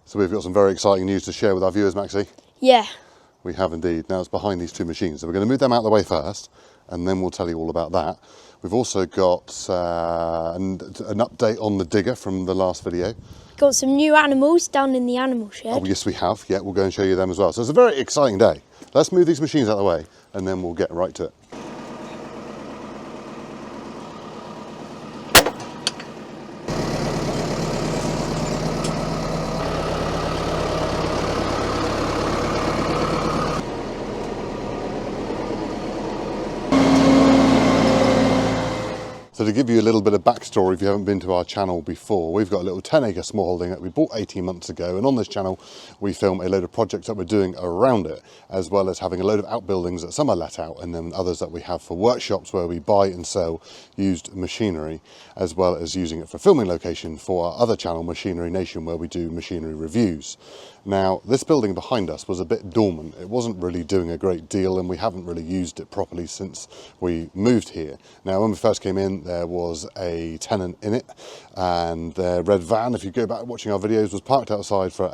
So we've got some very exciting news to share with our viewers, Maxie. Yeah. We have indeed. Now it's behind these two machines. So we're going to move them out of the way first, and then we'll tell you all about that. We've also got an update on the digger from the last video. Got some new animals down in the animal shed. Oh, yes, we have. Yeah, we'll go and show you them as well. So it's a very exciting day. Let's move these machines out of the way, and then we'll get right to it. So to give you a little bit of backstory, if you haven't been to our channel before, we've got a little 10-acre smallholding that we bought 18 months ago, and on this channel we film a load of projects that we're doing around it, as well as having a load of outbuildings that some are let out, and then others that we have for workshops where we buy and sell used machinery, as well as using it for filming location for our other channel, Machinery Nation, where we do machinery reviews. Now, this building behind us was a bit dormant. It wasn't really doing a great deal, and we haven't really used it properly since we moved here. Now, when we first came in, there was a tenant in it, and their red van, if you go back watching our videos, was parked outside for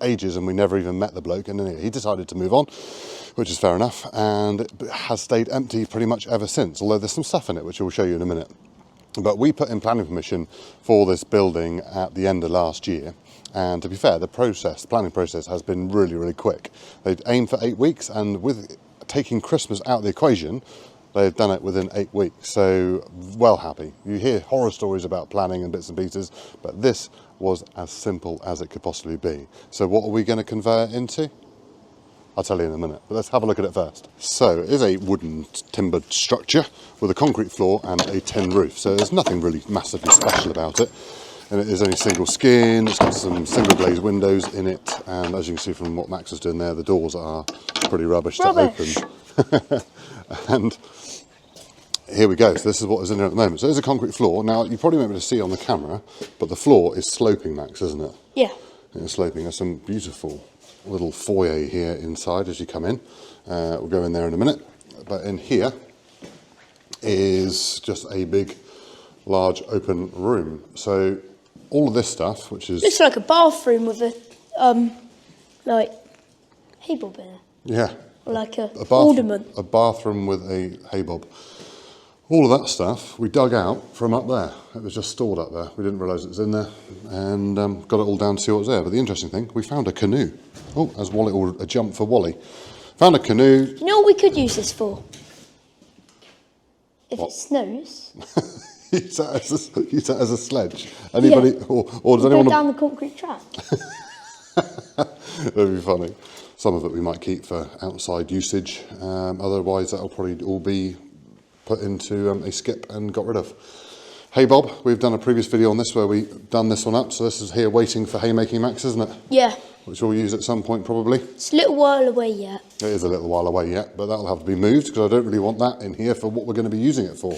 ages, and we never even met the bloke. And then he decided to move on, which is fair enough, and it has stayed empty pretty much ever since, although there's some stuff in it, which we'll show you in a minute. But we put in planning permission for this building at the end of last year. And to be fair, the planning process has been really, really quick. They'd aimed for 8 weeks, and with taking Christmas out of the equation, they've done it within 8 weeks. So, well happy. You hear horror stories about planning and bits and pieces, but this was as simple as it could possibly be. So what are we going to convert it into? I'll tell you in a minute, but let's have a look at it first. So it is a wooden timbered structure with a concrete floor and a tin roof. So there's nothing really massively special about it. And it is only single skin, it's got some single glazed windows in it. And as you can see from what Max is doing there, the doors are pretty rubbish. To open. And here we go. So this is what is in there at the moment. So there's a concrete floor. Now you probably won't be able to see on the camera, but the floor is sloping, Max, isn't it? Yeah. It's sloping. There's some beautiful little foyer here inside as you come in. We'll go in there in a minute. But in here is just a big, large open room. So all of this stuff, which is... Looks like a bathroom with a, like, hay bob in it. Yeah. Or like a ornament. A bathroom with a hay bob. All of that stuff we dug out from up there. It was just stored up there. We didn't realise it was in there, and got it all down to see what was there. But the interesting thing, we found a canoe. Oh, as Wally, or a jump for Wally. Found a canoe. You know what we could use this for? If What? it snows. Use that as a sledge. Anybody, yeah. or does anyone go down the concrete track? That'd be funny. Some of it we might keep for outside usage. Otherwise, that'll probably all be put into a skip and got rid of. Hay bob. We've done a previous video on this where we've done this one up. So this is here waiting for haymaking, Max, isn't it? Yeah. Which we'll use at some point probably. It's a little while away yet. It is a little while away yet, but that'll have to be moved because I don't really want that in here for what we're going to be using it for.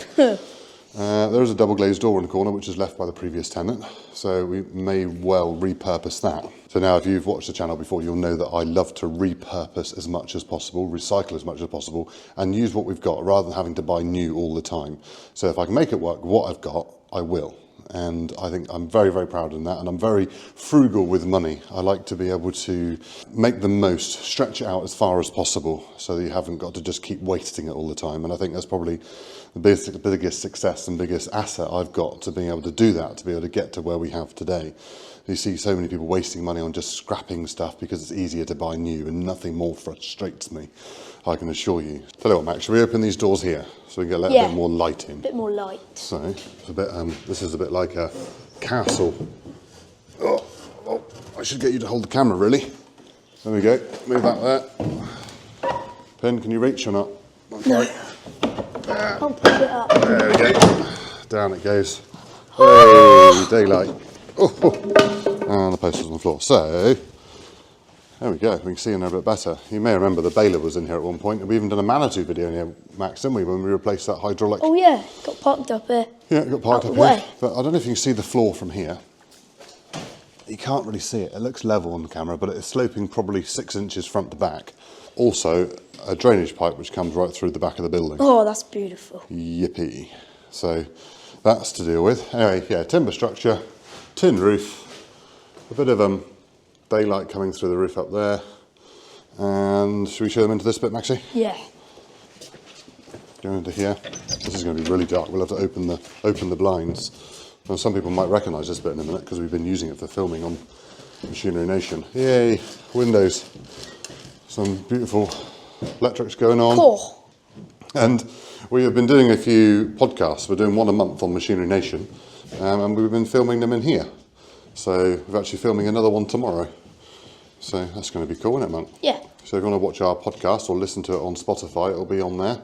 There is a double glazed door in the corner which is left by the previous tenant, so we may well repurpose that. So now if you've watched the channel before, you'll know that I love to repurpose as much as possible, recycle as much as possible, and use what we've got rather than having to buy new all the time. So if I can make it work, what I've got, I will. And I think I'm very, very proud of that, and I'm very frugal with money. I like to be able to make the most, stretch it out as far as possible so that you haven't got to just keep wasting it all the time. And I think that's probably the biggest success and biggest asset I've got, to being able to do that, to be able to get to where we have today. You see so many people wasting money on just scrapping stuff because it's easier to buy new, and nothing more frustrates me, I can assure you. Tell you what, Max, shall we open these doors here so we can get a little bit more light in? A bit more light. So, it's a bit, this is a bit like a castle. Oh, I should get you to hold the camera, really. There we go. Move that there. Pen, can you reach or not? No. I'll push it up. There we go. Down it goes. Hey, daylight. Oh, and the poster's on the floor. So, there we go. We can see in there a bit better. You may remember the baler was in here at one point, and we even done a Manitou video in here, Max, didn't we, when we replaced that hydraulic? Oh yeah, got parked up here. Yeah, it got parked up here. But I don't know if you can see the floor from here. You can't really see it. It looks level on the camera, but it's sloping probably 6 inches front to back. Also, a drainage pipe which comes right through the back of the building. Oh, that's beautiful. Yippee. So that's to deal with. Anyway, yeah, timber structure, tin roof, a bit of daylight coming through the roof up there. And should we show them into this bit, Maxie? Yeah. Go into here. This is going to be really dark. We'll have to open the blinds. Now, some people might recognise this bit in a minute because we've been using it for filming on Machinery Nation. Yay! Windows. Some beautiful electrics going on. Cool. And we have been doing a few podcasts. We're doing one a month on Machinery Nation, and we've been filming them in here. So we're actually filming another one tomorrow. So that's going to be cool, isn't it, Monk? Yeah. So if you want to watch our podcast or listen to it on Spotify, it'll be on there,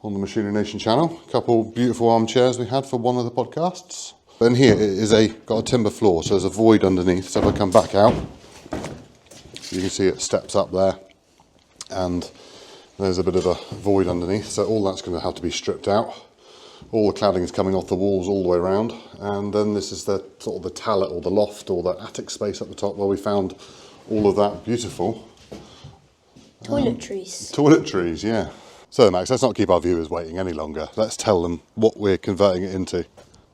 on the Machinery Nation channel. A couple beautiful armchairs we had for one of the podcasts. And here it is got a timber floor, so there's a void underneath. So if I come back out, you can see it steps up there, and there's a bit of a void underneath. So all that's going to have to be stripped out. All the cladding is coming off the walls all the way around, and then this is the sort of the tallet or the loft or the attic space at the top where we found all of that beautiful Toiletries. Toiletries, yeah. So Max, let's not keep our viewers waiting any longer. Let's tell them what we're converting it into.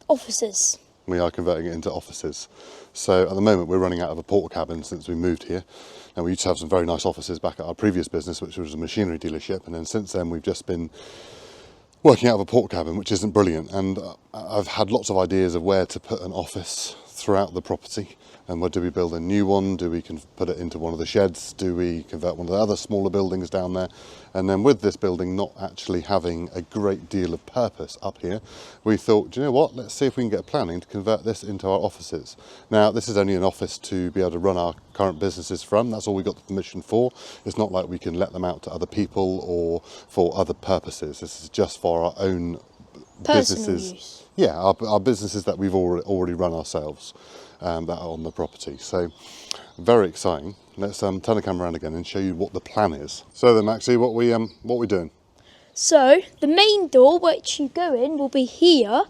Offices. We are converting it into offices. So at the moment we're running out of a porter cabin since we moved here. And we used to have some very nice offices back at our previous business, which was a machinery dealership. And then since then we've just been working out of a porter cabin, which isn't brilliant. And I've had lots of ideas of where to put an office throughout the property. And do we build a new one? Do we put it into one of the sheds? Do we convert one of the other smaller buildings down there? And then with this building not actually having a great deal of purpose up here, we thought, do you know what? Let's see if we can get planning to convert this into our offices. Now, this is only an office to be able to run our current businesses from. That's all we got the permission for. It's not like we can let them out to other people or for other purposes. This is just for our own Personal businesses. use. Yeah, our businesses that we've already run ourselves. That are on the property. So very exciting. Let's turn the camera around again and show you what the plan is. So then, Maxie, what we doing? So the main door which you go in will be here,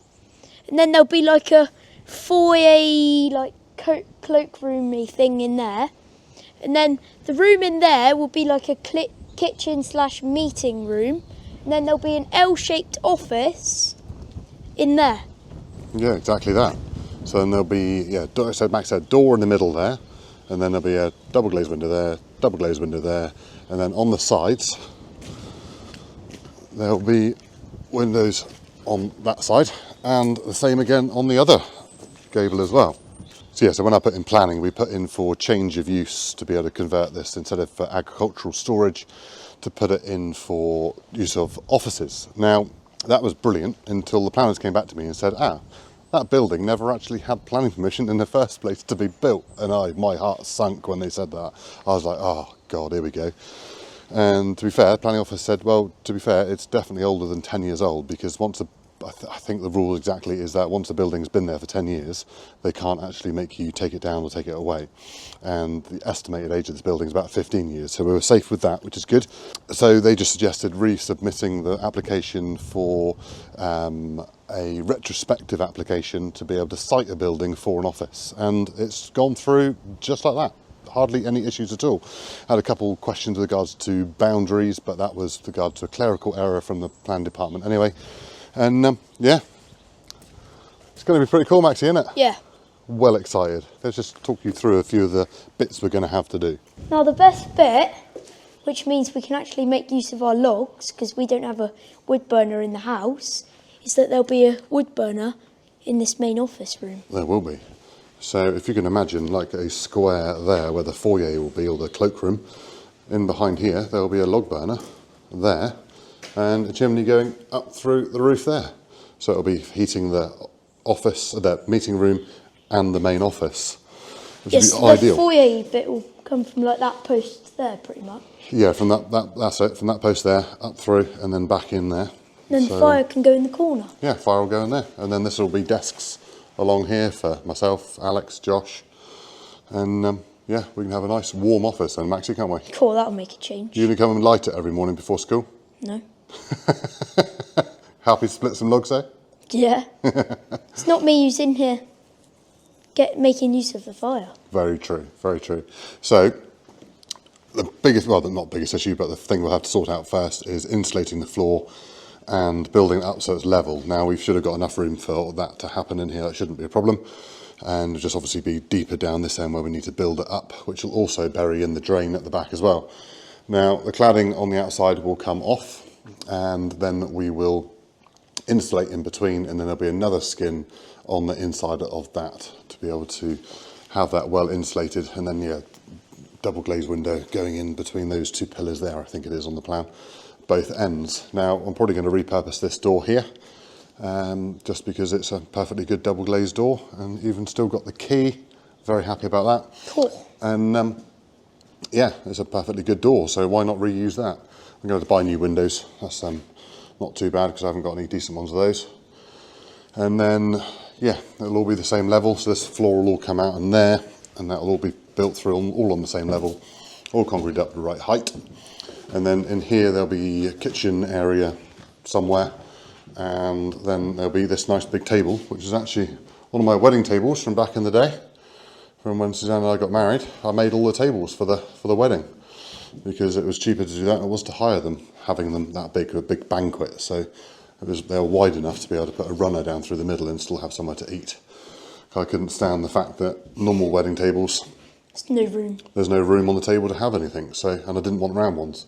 and then there'll be like a foyer, like cloakroomy thing in there, and then the room in there will be like a kitchen/meeting room, and then there'll be an L-shaped office in there. Yeah, exactly that. So then there'll be, so Max said door in the middle there, and then there'll be a double glazed window there, double glazed window there, and then on the sides there'll be windows on that side, and the same again on the other gable as well. So yeah, so when I put in planning, we put in for change of use to be able to convert this instead of for agricultural storage, to put it in for use of offices. Now, that was brilliant until the planners came back to me and said, that building never actually had planning permission in the first place to be built. And my heart sunk when they said that. I was like, oh God, here we go. And to be fair, the planning office said, well, to be fair, it's definitely older than 10 years old, because I think the rule exactly is that once a building's been there for 10 years, they can't actually make you take it down or take it away. And the estimated age of this building is about 15 years. So we were safe with that, which is good. So they just suggested resubmitting the application for a retrospective application to be able to site a building for an office. And it's gone through just like that. Hardly any issues at all. Had a couple of questions with regards to boundaries, but that was with regard to a clerical error from the plan department anyway. And yeah, it's going to be pretty cool, Maxie, isn't it? Yeah. Well excited. Let's just talk you through a few of the bits we're going to have to do. Now the best bit, which means we can actually make use of our logs, because we don't have a wood burner in the house, is that there'll be a wood burner in this main office room. There will be. So if you can imagine like a square there where the foyer will be, or the cloakroom, in behind here there'll be a log burner there, and a chimney going up through the roof there. So it'll be heating the office, the meeting room, and the main office, which Yes, would be ideal. the foyer bit will come from like that post there, pretty much. Yeah, from that's it, from that post there, up through, and then back in there. And then the fire can go in the corner. Yeah, fire will go in there. And then this will be desks along here for myself, Alex, Josh. And yeah, we can have a nice warm office then, Maxie, can't we? Cool, that'll make a change. You gonna come and light it every morning before school? No. Happy to split some logs, eh? Yeah. It's not me who's in here making use of the fire. Very true, very true. So, the biggest, well, not biggest issue, but the thing we'll have to sort out first is insulating the floor and building it up so it's level. Now, we should have got enough room for that to happen in here. That shouldn't be a problem. and just obviously be deeper down this end where we need to build it up, which will also bury in the drain at the back as well. Now the cladding on the outside will come off, and then we will insulate in between, and then there'll be another skin on the inside of that to be able to have that well insulated, and then yeah, double glazed window going in between those two pillars there, I think it is on the plan, both ends. Now I'm probably going to repurpose this door here, just because it's a perfectly good double glazed door, and even still got the key. Very happy about that. Cool. And yeah, it's a perfectly good door, so why not reuse that? I'm going to buy new windows. That's not too bad because I haven't got any decent ones of those. And then yeah, it'll all be the same level, so this floor will all come out and there, and that'll all be built through all on the same level, all concrete up to the right height. And then in here there'll be a kitchen area somewhere, and then there'll be this nice big table, which is actually one of my wedding tables from back in the day, from when Suzanne and I got married. I made all the tables for the wedding because it was cheaper to do that than it was to hire them, having them that big, a big banquet. So they were wide enough to be able to put a runner down through the middle and still have somewhere to eat. I couldn't stand the fact that normal wedding tables, there's no room on the table to have anything. So, and I didn't want round ones.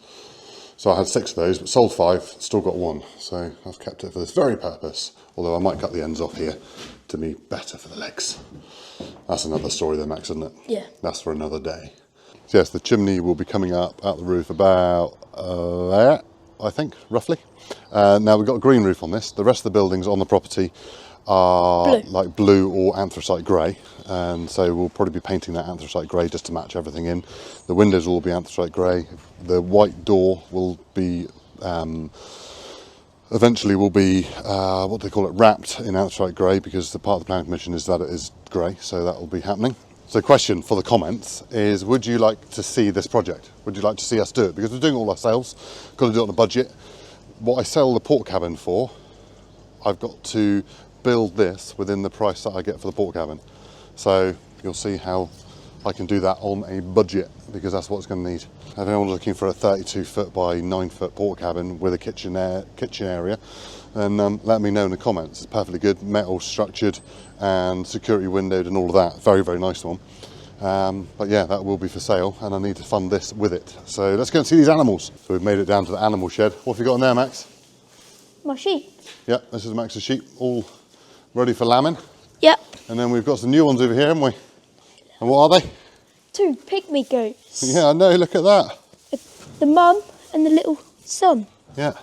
So I had 6 of those, but sold 5, still got 1. So I've kept it for this very purpose. Although I might cut the ends off here to be better for the legs. That's another story though, Max, isn't it? Yeah. That's for another day. So yes, the chimney will be coming up out the roof about there, I think, roughly. Now we've got a green roof on this. The rest of the buildings on the property are like blue or anthracite grey, and so we'll probably be painting that anthracite grey just to match everything in. The windows will all be anthracite grey. The white door will be eventually will be what they call it, wrapped in anthracite grey, because the part of the planning permission is that it is grey, so that will be happening. So question for the comments is, would you like to see this project? Would you like to see us do it? Because we're doing it all ourselves, got to do it on a budget. What I sell the port cabin for, I've got to build this within the price that I get for the port cabin. So you'll see how I can do that on a budget, because that's what it's going to need. If anyone's looking for a 32 foot by 9 foot port cabin with a kitchen area, then let me know in the comments. It's perfectly good, metal structured and security windowed and all of that. Very, very nice one. But yeah, that will be for sale, and I need to fund this with it. So let's go and see these animals. So we've made it down to the animal shed. What have you got in there, Max? My sheep. Yeah, this is Max's sheep, all ready for lambing. Yep. And then we've got some new ones over here, haven't we? And what are they? 2 pygmy goats. Yeah, I know, look at that. The mum and the little son. Yeah.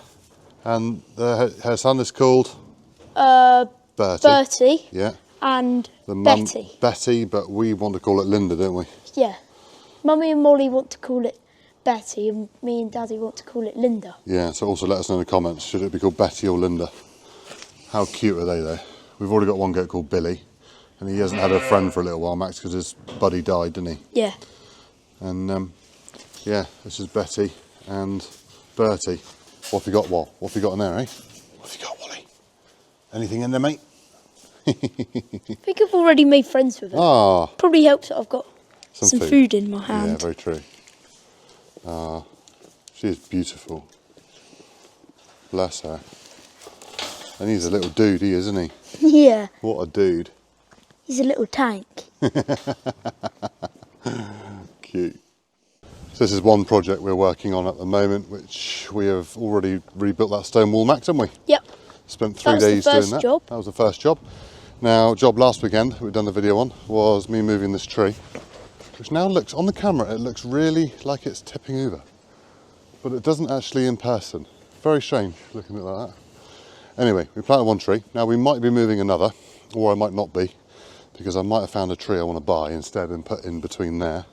And her son is called? Bertie. Yeah. And The Betty. Betty, but we want to call it Linda, don't we? Yeah. Mummy and Molly want to call it Betty, and me and Daddy want to call it Linda. Yeah, so also let us know in the comments, should it be called Betty or Linda? How cute are they though? We've already got one goat called Billy, and he hasn't had a friend for a little while, Max, because his buddy died, didn't he? Yeah. And yeah, this is Betty and Bertie. What have you got, Wal? What have you got in there, eh? What have you got, Wally? Anything in there, mate? I think I've already made friends with her. Ah. Probably helps that I've got some food. food in my hand. Yeah, very true. She is beautiful. Bless her. And he's a little dude, he is, isn't he? Yeah. What a dude. He's a little tank. Cute. So this is one project we're working on at the moment, which we have already rebuilt that stone wall, Max, haven't we? Yep. Spent 3 days doing that. Job. That was the first job. Now, job last weekend, we've done the video on, was me moving this tree, which now looks, on the camera, it looks really like it's tipping over. But it doesn't actually in person. Very strange looking at it like that. Anyway, we planted one tree. Now we might be moving another, or I might not be, because I might have found a tree I want to buy instead and put in between there.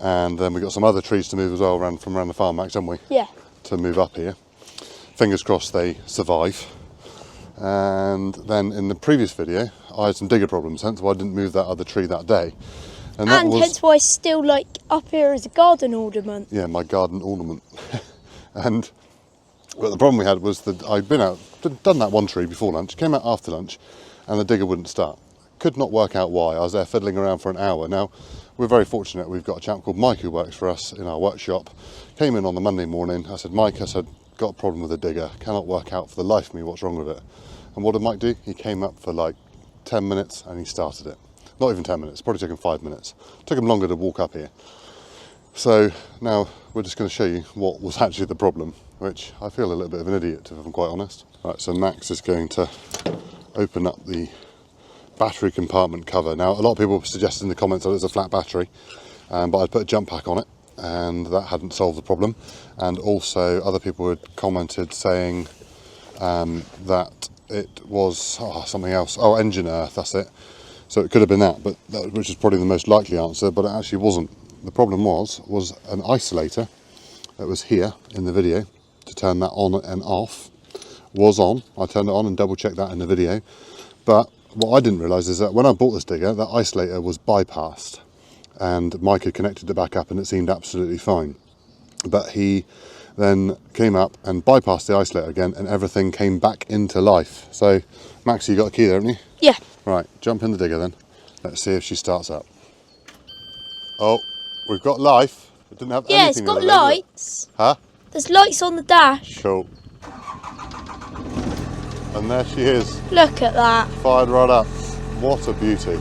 And then we've got some other trees to move as well from around the farm, Max, haven't we? Yeah. To move up here. Fingers crossed they survive. And then in the previous video, I had some digger problems, hence why I didn't move that other tree that day. And hence why it's still like up here as a garden ornament. Yeah, my garden ornament. But the problem we had was that I'd been out, done that one tree before lunch, came out after lunch, and the digger wouldn't start. Could not work out why. I was there fiddling around for an hour. Now, we're very fortunate. We've got a chap called Mike who works for us in our workshop. Came in on the Monday morning. I said, Mike, got a problem with the digger. Cannot work out for the life of me what's wrong with it. And what did Mike do? He came up for like 10 minutes and he started it. Not even 10 minutes, probably took him 5 minutes. Took him longer to walk up here. So now we're just going to show you what was actually the problem, which I feel a little bit of an idiot, if I'm quite honest. Right, so Max is going to open up the battery compartment cover. Now, a lot of people suggested in the comments that it's a flat battery, but I'd put a jump pack on it, and that hadn't solved the problem. And also, other people had commented saying that it was something else. Oh, engine earth, that's it. So it could have been that, which is probably the most likely answer, but it actually wasn't. The problem was an isolator that was here in the video to turn that on and off. Was on. I turned it on and double checked that in the video. But what I didn't realise is that when I bought this digger, that isolator was bypassed, and Mike had connected it back up and it seemed absolutely fine. But he then came up and bypassed the isolator again, and everything came back into life. So, Max, you got a key there, haven't you? Yeah. Right, jump in the digger then. Let's see if she starts up. Oh, we've got life. It didn't have anything. Yeah, it's got in it, did it? lights. Huh? There's lights on the dash. Cool. And there she is. Look at that. Fired right up. What a beauty.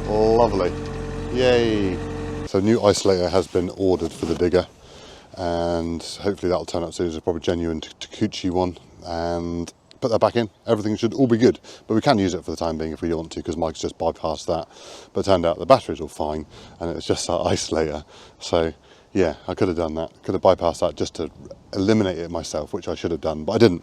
Lovely. Yay. So new isolator has been ordered for the digger, and hopefully that'll turn up soon. It's probably genuine Takeuchi one, and put that back in. Everything should all be good, but we can use it for the time being if we want to, because Mike's just bypassed that. But it turned out the battery's all fine, and it's just that isolator. So yeah, I could have done that. Could have bypassed that just to eliminate it myself, which I should have done, but I didn't.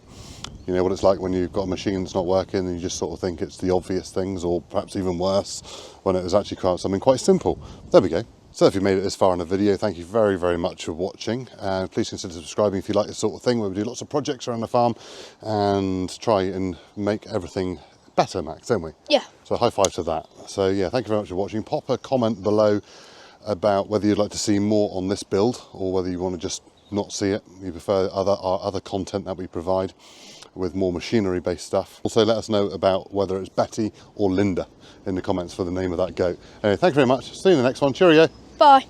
You know what it's like when you've got a machine that's not working and you just sort of think it's the obvious things, or perhaps even worse, when it was actually something quite simple. There we go. So if you made it this far in the video, thank you very, very much for watching. Please consider subscribing if you like this sort of thing, where we do lots of projects around the farm and try and make everything better, Max, don't we? Yeah. So high five to that. So yeah, thank you very much for watching. Pop a comment below about whether you'd like to see more on this build, or whether you want to just not see it. You prefer our other content that we provide with more machinery based stuff. Also let us know about whether it's Betty or Linda in the comments for the name of that goat. Anyway, thank you very much. See you in the next one. Cheerio. Bye.